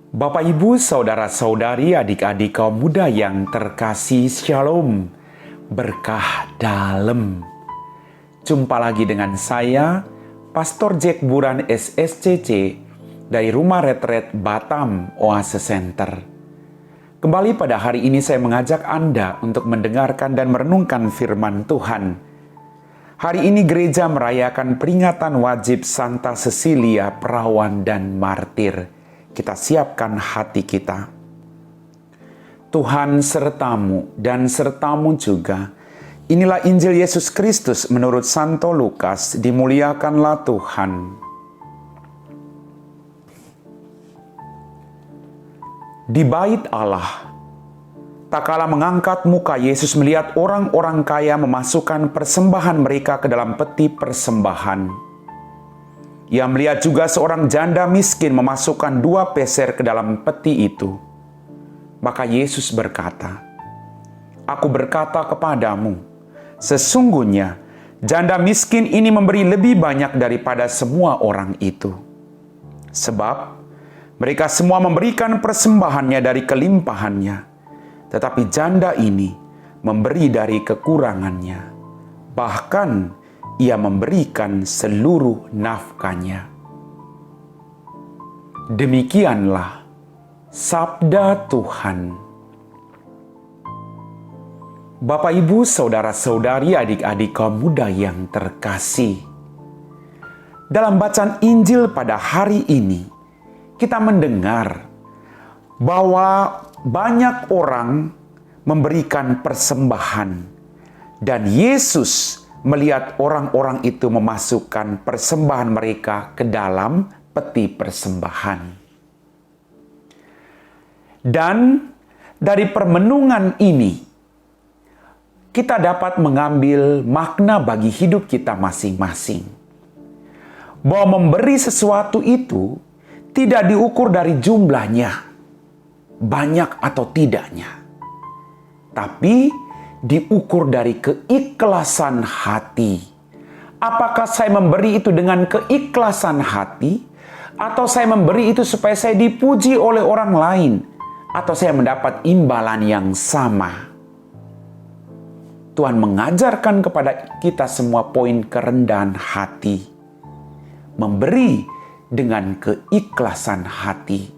Bapak, Ibu, saudara-saudari, adik-adik kaum muda yang terkasih, Shalom, berkah dalam. Jumpa lagi dengan saya, Pastor Jack Buran SSCC dari Rumah Retret Batam Oase Center. Kembali pada hari ini saya mengajak Anda untuk mendengarkan dan merenungkan firman Tuhan. Hari ini gereja merayakan peringatan wajib Santa Cecilia, perawan dan martir. Kita siapkan hati kita. Tuhan sertamu dan sertamu juga. Inilah Injil Yesus Kristus menurut Santo Lukas. Dimuliakanlah Tuhan. Di bait Allah, tak kala mengangkat muka Yesus melihat orang-orang kaya memasukkan persembahan mereka ke dalam peti persembahan. Ia melihat juga seorang janda miskin memasukkan 2 peser ke dalam peti itu. Maka Yesus berkata, "Aku berkata kepadamu, sesungguhnya janda miskin ini memberi lebih banyak daripada semua orang itu. Sebab mereka semua memberikan persembahannya dari kelimpahannya, tetapi janda ini memberi dari kekurangannya. Bahkan ia memberikan seluruh nafkahnya." Demikianlah sabda Tuhan. Bapak, Ibu, saudara-saudari, adik-adik kaum muda yang terkasih. Dalam bacaan Injil pada hari ini, kita mendengar bahwa banyak orang memberikan persembahan dan Yesus melihat orang-orang itu memasukkan persembahan mereka ke dalam peti persembahan. Dan dari permenungan ini, kita dapat mengambil makna bagi hidup kita masing-masing. Bahwa memberi sesuatu itu tidak diukur dari jumlahnya, banyak atau tidaknya. Tapi diukur dari keikhlasan hati. Apakah saya memberi itu dengan keikhlasan hati, atau saya memberi itu supaya saya dipuji oleh orang lain, atau saya mendapat imbalan yang sama? Tuhan mengajarkan kepada kita semua poin kerendahan hati. Memberi dengan keikhlasan hati.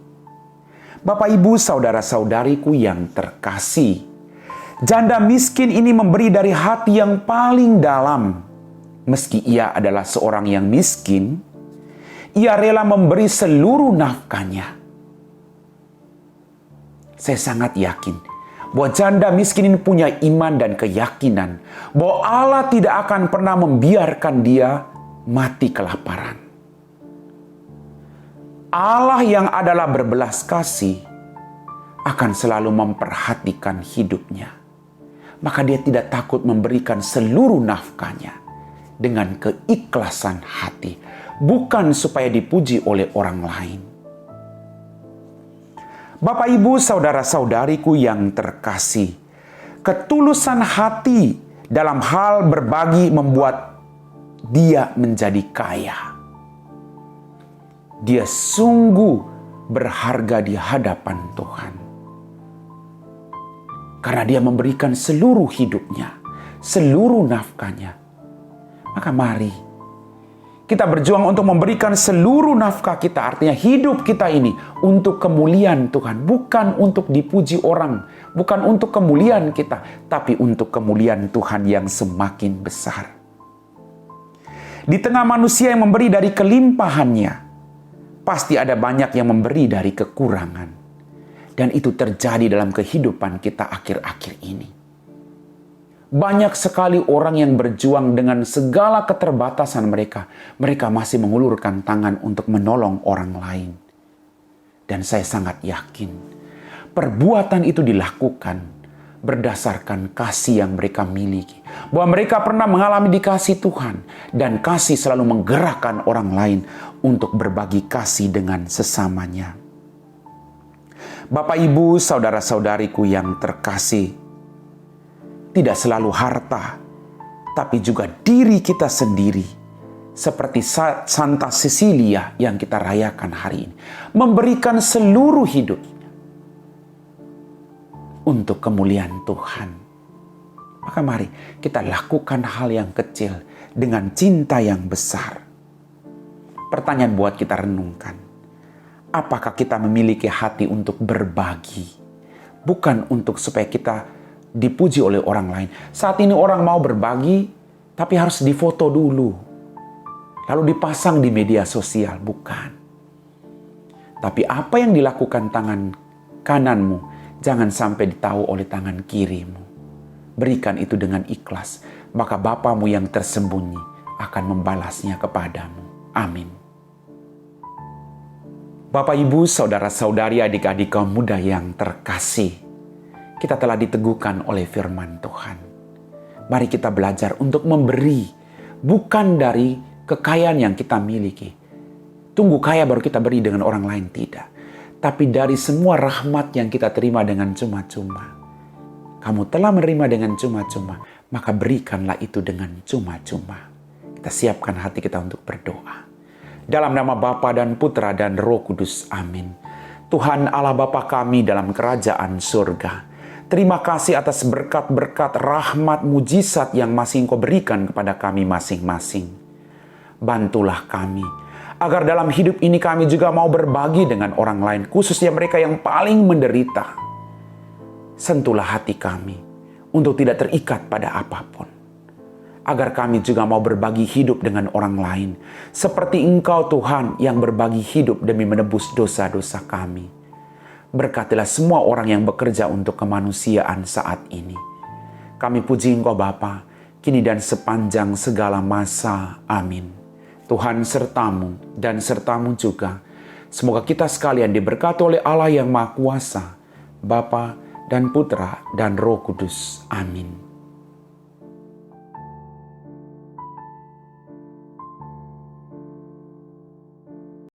Bapak, Ibu, saudara-saudariku yang terkasih, janda miskin ini memberi dari hati yang paling dalam. Meski ia adalah seorang yang miskin, ia rela memberi seluruh nafkahnya. Saya sangat yakin bahwa janda miskin ini punya iman dan keyakinan bahwa Allah tidak akan pernah membiarkan dia mati kelaparan. Allah yang adalah berbelas kasih akan selalu memperhatikan hidupnya. Maka dia tidak takut memberikan seluruh nafkahnya dengan keikhlasan hati, bukan supaya dipuji oleh orang lain. Bapak, Ibu, saudara-saudariku yang terkasih, ketulusan hati dalam hal berbagi membuat dia menjadi kaya. Dia sungguh berharga di hadapan Tuhan. Karena dia memberikan seluruh hidupnya, seluruh nafkahnya. Maka mari kita berjuang untuk memberikan seluruh nafkah kita, artinya hidup kita ini untuk kemuliaan Tuhan. Bukan untuk dipuji orang, bukan untuk kemuliaan kita, tapi untuk kemuliaan Tuhan yang semakin besar. Di tengah manusia yang memberi dari kelimpahannya, pasti ada banyak yang memberi dari kekurangan. Dan itu terjadi dalam kehidupan kita akhir-akhir ini. Banyak sekali orang yang berjuang dengan segala keterbatasan mereka. Mereka masih mengulurkan tangan untuk menolong orang lain. Dan saya sangat yakin, perbuatan itu dilakukan berdasarkan kasih yang mereka miliki. Bahwa mereka pernah mengalami dikasih Tuhan. Dan kasih selalu menggerakkan orang lain untuk berbagi kasih dengan sesamanya. Bapak, Ibu, saudara-saudariku yang terkasih, tidak selalu harta, tapi juga diri kita sendiri seperti Santa Cecilia yang kita rayakan hari ini, memberikan seluruh hidup untuk kemuliaan Tuhan. Maka mari kita lakukan hal yang kecil dengan cinta yang besar. Pertanyaan buat kita renungkan. Apakah kita memiliki hati untuk berbagi? Bukan untuk supaya kita dipuji oleh orang lain. Saat ini orang mau berbagi, tapi harus difoto dulu. Lalu dipasang di media sosial. Bukan. Tapi apa yang dilakukan tangan kananmu, jangan sampai ditahu oleh tangan kirimu. Berikan itu dengan ikhlas, maka Bapamu yang tersembunyi akan membalasnya kepadamu. Amin. Bapak, Ibu, saudara-saudari, adik-adik kaum muda yang terkasih, kita telah diteguhkan oleh firman Tuhan. Mari kita belajar untuk memberi, bukan dari kekayaan yang kita miliki. Tunggu kaya baru kita beri dengan orang lain, tidak. Tapi dari semua rahmat yang kita terima dengan cuma-cuma. Kamu telah menerima dengan cuma-cuma, maka berikanlah itu dengan cuma-cuma. Kita siapkan hati kita untuk berdoa. Dalam nama Bapa dan Putra dan Roh Kudus, amin. Tuhan Allah Bapa kami dalam kerajaan surga, terima kasih atas berkat-berkat, rahmat, mujizat yang masih Engkau berikan kepada kami masing-masing. Bantulah kami, agar dalam hidup ini kami juga mau berbagi dengan orang lain, khususnya mereka yang paling menderita. Sentuhlah hati kami untuk tidak terikat pada apapun. Agar kami juga mau berbagi hidup dengan orang lain. Seperti Engkau Tuhan yang berbagi hidup demi menebus dosa-dosa kami. Berkatilah semua orang yang bekerja untuk kemanusiaan saat ini. Kami puji Engkau Bapa, kini dan sepanjang segala masa. Amin. Tuhan sertamu dan sertamu juga. Semoga kita sekalian diberkati oleh Allah yang Maha Kuasa, Bapa dan Putra dan Roh Kudus. Amin.